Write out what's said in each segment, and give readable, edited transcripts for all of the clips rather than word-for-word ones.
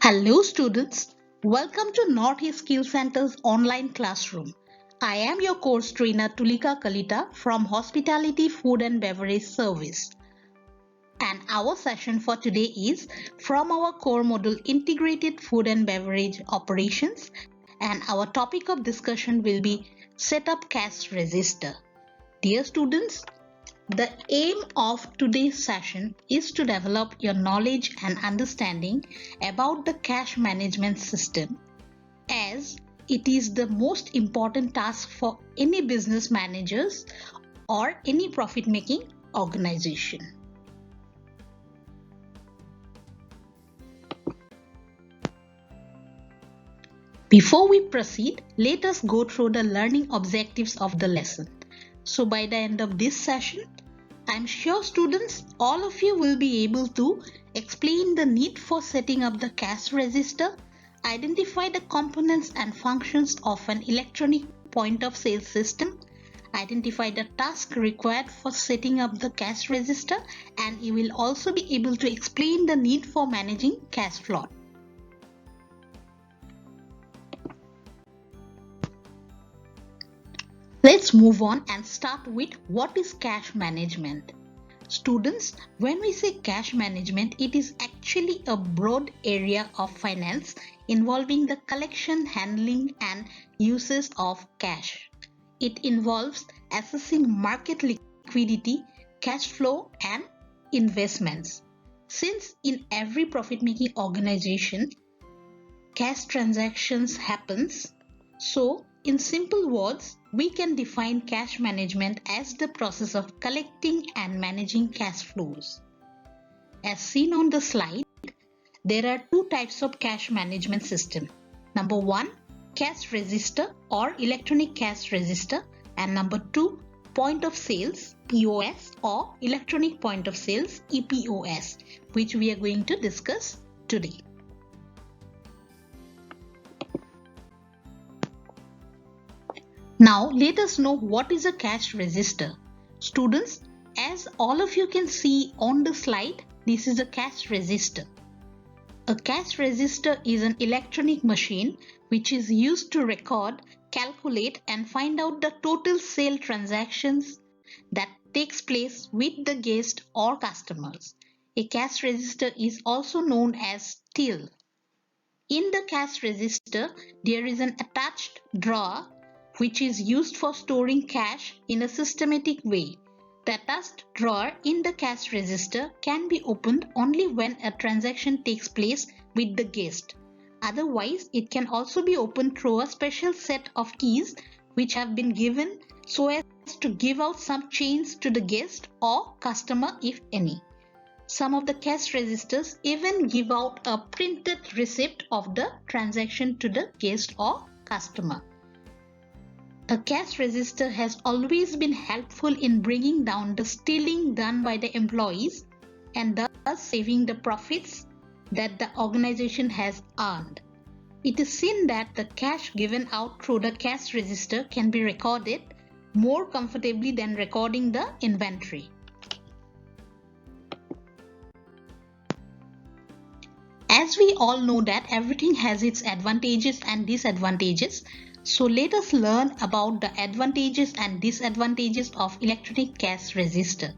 Hello students, welcome to Northeast Skill Center's online classroom. I am your course trainer Tulika Kalita from Hospitality Food and Beverage Service. And our session for today is from our core module Integrated Food and Beverage Operations, and our topic of discussion will be Setup Cash Register. Dear students, the aim of today's session is to develop your knowledge and understanding about the cash management system, as it is the most important task for any business managers or any profit-making organization. Before we proceed, let us go through the learning objectives of the lesson. So by the end of this session, I'm sure students, all of you will be able to explain the need for setting up the cash register, identify the components and functions of an electronic point of sale system, identify the task required for setting up the cash register, and you will also be able to explain the need for managing cash flow. Let's move on and start with what is cash management. Students, when we say cash management, it is actually a broad area of finance involving the collection, handling, and uses of cash. It involves assessing market liquidity, cash flow, and investments. Since in every profit-making organization, cash transactions happens, so in simple words, we can define cash management as the process of collecting and managing cash flows. As seen on the slide, there are two types of cash management system. Number one, cash register or electronic cash register, and number two, point of sales POS or electronic point of sales EPOS, which we are going to discuss today. Now let us know what is a cash register. Students, as all of you can see on the slide, this is a cash register. A cash register is an electronic machine which is used to record, calculate and find out the total sale transactions that takes place with the guest or customers. A cash register is also known as till. In the cash register, there is an attached drawer which is used for storing cash in a systematic way. The attached drawer in the cash register can be opened only when a transaction takes place with the guest. Otherwise, it can also be opened through a special set of keys which have been given so as to give out some change to the guest or customer if any. Some of the cash registers even give out a printed receipt of the transaction to the guest or customer. A cash register has always been helpful in bringing down the stealing done by the employees and thus saving the profits that the organization has earned. It is seen that the cash given out through the cash register can be recorded more comfortably than recording the inventory. As we all know that everything has its advantages and disadvantages, so let us learn about the advantages and disadvantages of electronic cash register.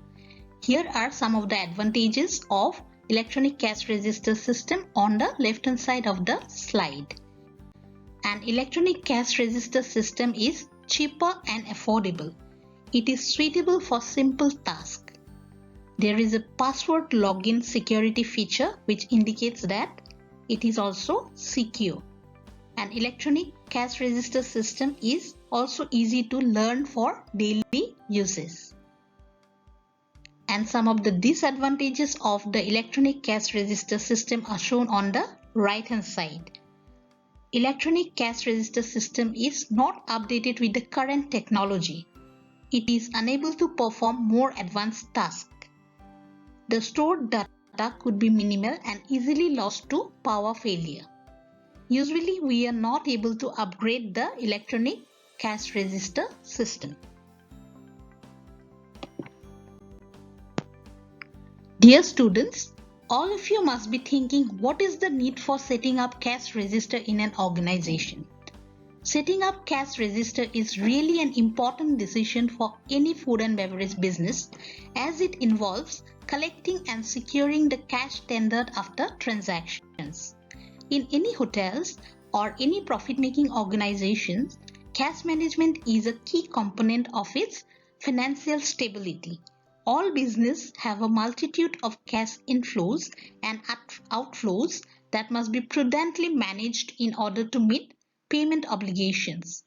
Here are some of the advantages of electronic cash register system on the left hand side of the slide. An electronic cash register system is cheaper and affordable. It is suitable for simple tasks. There is a password login security feature which indicates that it is also secure. An electronic cash register system is also easy to learn for daily uses. And some of the disadvantages of the electronic cash register system are shown on the right hand side. Electronic cash register system is not updated with the current technology. It is unable to perform more advanced tasks. The stored data could be minimal and easily lost to power failure. Usually, we are not able to upgrade the electronic cash register system. Dear students, All of you must be thinking, what is the need for setting up cash register in an organization? Setting up cash register is really an important decision for any food and beverage business, as it involves collecting and securing the cash tendered after transactions. In any hotels or any profit-making organizations, cash management is a key component of its financial stability. All businesses have a multitude of cash inflows and outflows that must be prudently managed in order to meet payment obligations.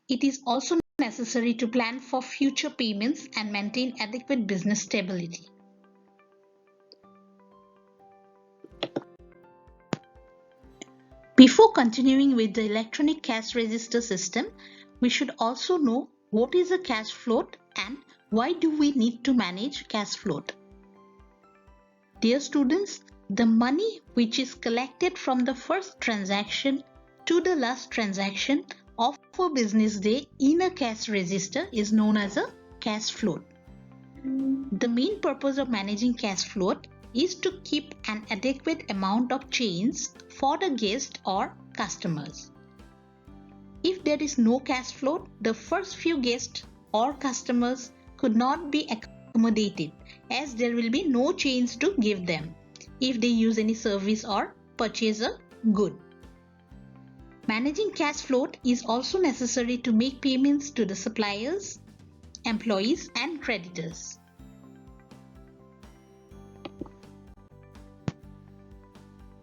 It is also necessary to plan for future payments and maintain adequate business stability. Before continuing with the electronic cash register system, we should also know what is a cash float and why do we need to manage cash float. Dear students, the money which is collected from the first transaction to the last transaction of a business day in a cash register is known as a cash float. The main purpose of managing cash float is to keep an adequate amount of change for the guest or customers. If there is no cash float, the first few guests or customers could not be accommodated, as there will be no change to give them if they use any service or purchase a good. Managing cash float is also necessary to make payments to the suppliers, employees and creditors.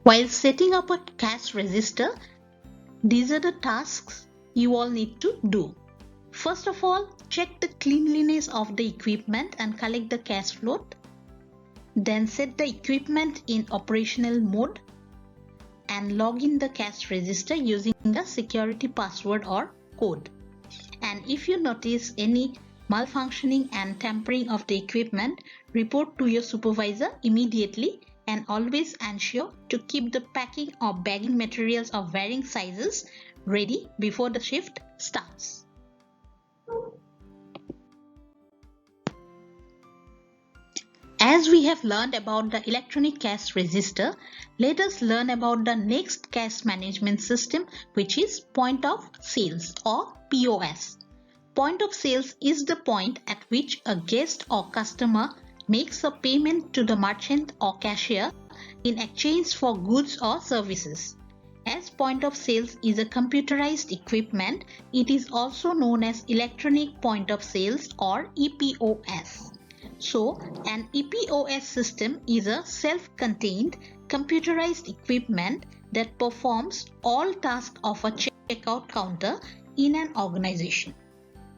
While setting up a cash register, these are the tasks you all need to do. First of all, check the cleanliness of the equipment and collect the cash float. Then set the equipment in operational mode and log in the cash register using a security password or code. And if you notice any malfunctioning and tampering of the equipment, report to your supervisor immediately and always ensure to keep the packing or bagging materials of varying sizes ready before the shift starts. As we have learned about the electronic cash register, let us learn about the next cash management system, which is point of sales or POS. Point of sales is the point at which a guest or customer makes a payment to the merchant or cashier in exchange for goods or services. As point of sales is a computerized equipment, it is also known as electronic point of sales or EPOS. So, an EPOS system is a self-contained computerized equipment that performs all tasks of a checkout counter in an organization.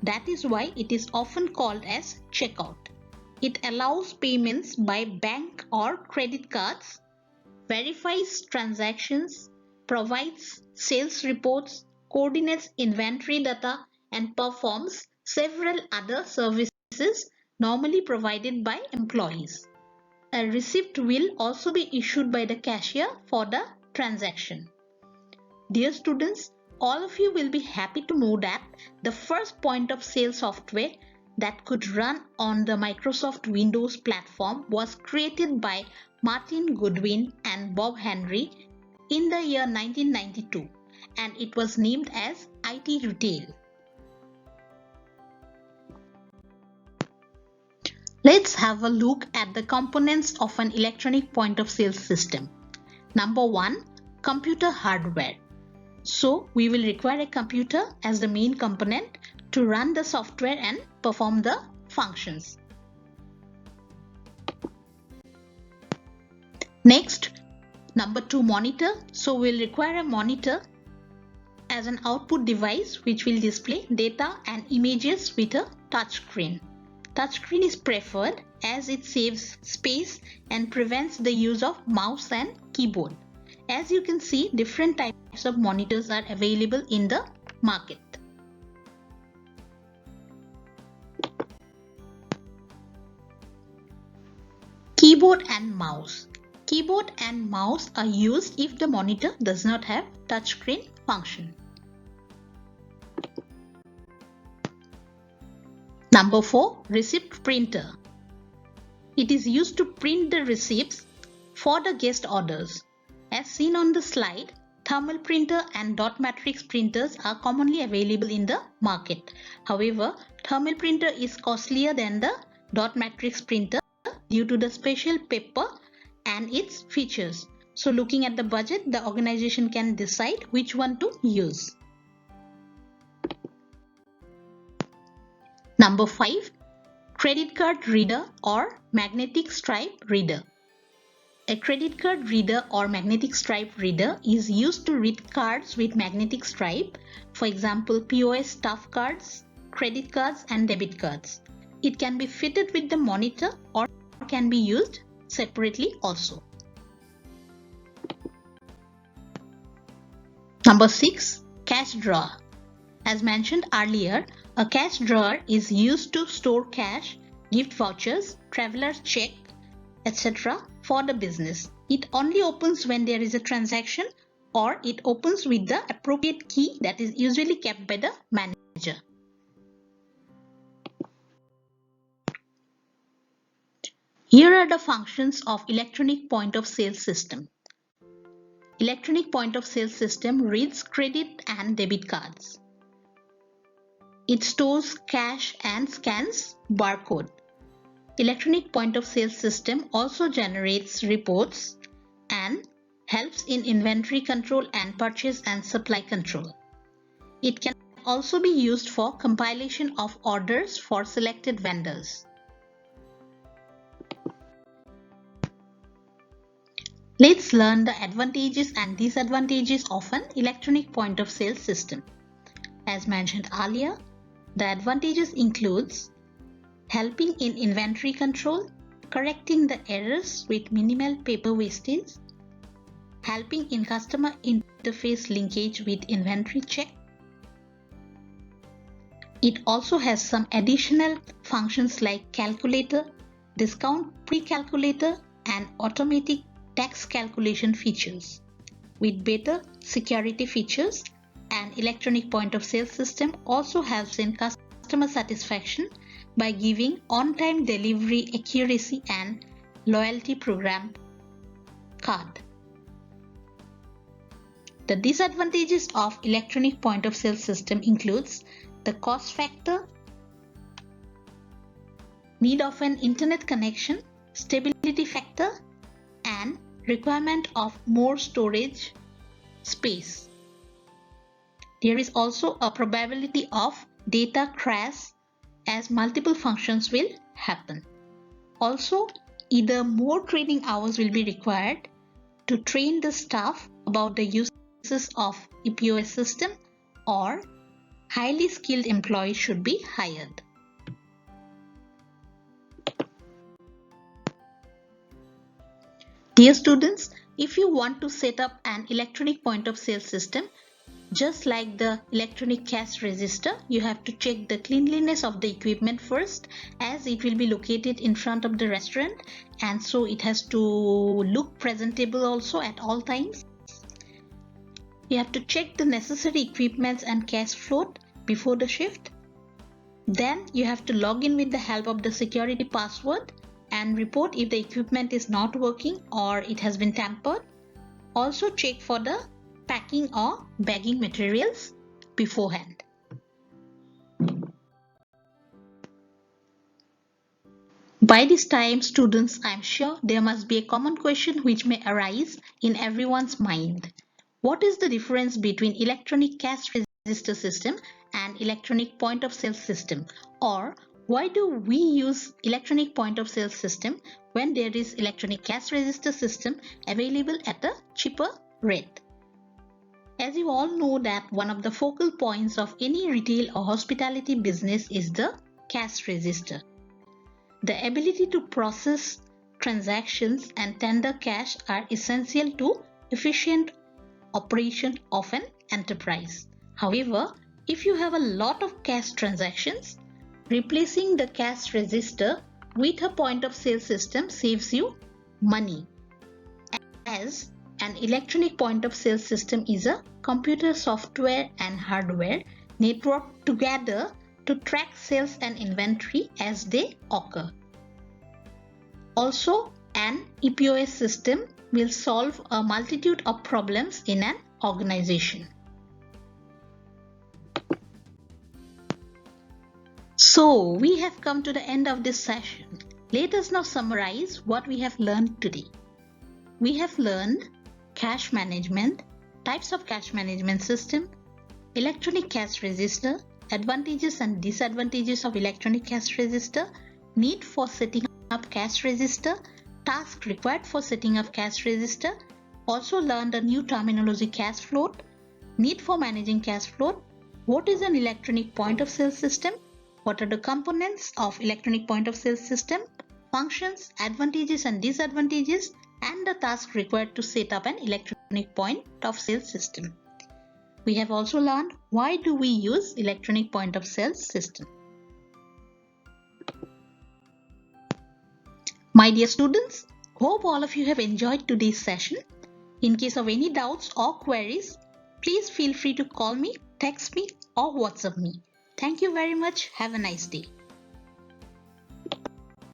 That is why it is often called as checkout. It allows payments by bank or credit cards, verifies transactions, provides sales reports, coordinates inventory data, and performs several other services normally provided by employees. A receipt will also be issued by the cashier for the transaction. Dear students, all of you will be happy to know that the first point of sale software that could run on the Microsoft Windows platform was created by Martin Goodwin and Bob Henry in the year 1992, and it was named as IT Retail. Let's have a look at the components of an electronic point of sale system. Number 1, computer hardware. So we will require a computer as the main component to run the software and perform the functions. Next, number 2, monitor. So we'll require a monitor as an output device which will display data and images with a touchscreen. Touchscreen is preferred as it saves space and prevents the use of mouse and keyboard. As you can see, different types of monitors are available in the market. Keyboard and mouse. Keyboard and mouse are used if the monitor does not have touchscreen function. Number 4, receipt printer. It is used to print the receipts For the guest orders, as seen on the slide, thermal printer and dot matrix printers are commonly available in the market. However, thermal printer is costlier than the dot matrix printer due to the special paper and its features. So looking at the budget, the organization can decide which one to use. Number 5. Credit card reader or magnetic stripe reader. A credit card reader or magnetic stripe reader is used to read cards with magnetic stripe, for example POS staff cards, credit cards and debit cards. It can be fitted with the monitor or can be used separately also. Number 6. Cash drawer. As mentioned earlier, a cash drawer is used to store cash, gift vouchers, traveler's check, etc. for the business. It only opens when there is a transaction, or it opens with the appropriate key that is usually kept by the manager. Here are the functions of electronic point of sale system. Electronic point of sale system reads credit and debit cards. It stores cash and scans barcode. Electronic point of sale system also generates reports and helps in inventory control and purchase and supply control. It can also be used for compilation of orders for selected vendors. Let's learn the advantages and disadvantages of an electronic point of sale system. As mentioned earlier, the advantages includes helping in inventory control, correcting the errors with minimal paper wastage, helping in customer interface linkage with inventory check. It also has some additional functions like calculator, discount pre-calculator and automatic tax calculation features. With better security features, an electronic point of sale system also helps in customer satisfaction by giving on-time delivery accuracy and loyalty program card. The disadvantages of electronic point of sale system includes the cost factor, need of an internet connection, stability factor, and requirement of more storage space. There is also a probability of data crash as multiple functions will happen. Also, either more training hours will be required to train the staff about the uses of EPOS system, or highly skilled employees should be hired. Dear students, if you want to set up an electronic point of sale system, just like the electronic cash register, you have to check the cleanliness of the equipment first, as it will be located in front of the restaurant, and so it has to look presentable also at all times. You have to check the necessary equipments and cash float before the shift. Then you have to log in with the help of the security password and report if the equipment is not working or it has been tampered. Also check for the packing or bagging materials beforehand. By this time, students, I am sure there must be a common question which may arise in everyone's mind. What is the difference between electronic cash register system and electronic point of sale system? Or why do we use electronic point of sale system when there is electronic cash register system available at a cheaper rate? As you all know that one of the focal points of any retail or hospitality business is the cash register. The ability to process transactions and tender cash are essential to efficient operation of an enterprise. However, if you have a lot of cash transactions, replacing the cash register with a point of sale system saves you money, as an electronic point of sale system is a computer software and hardware networked together to track sales and inventory as they occur. Also, An EPOS system will solve a multitude of problems in an organization. So, we have come to the end of this session. Let us now summarize what we have learned today. We have learned cash management, types of cash management system, electronic cash register, advantages and disadvantages of electronic cash register, need for setting up cash register, task required for setting up cash register, also learned a new terminology cash float, need for managing cash float, what is an electronic point of sale system, what are the components of electronic point of sale system, functions, advantages and disadvantages, and the task required to set up an electronic point of sale system. We have also learned why do we use electronic point of sale system. My dear students, hope all of you have enjoyed today's session. In case of any doubts or queries, please feel free to call me, text me or WhatsApp me. Thank you very much. Have a nice day.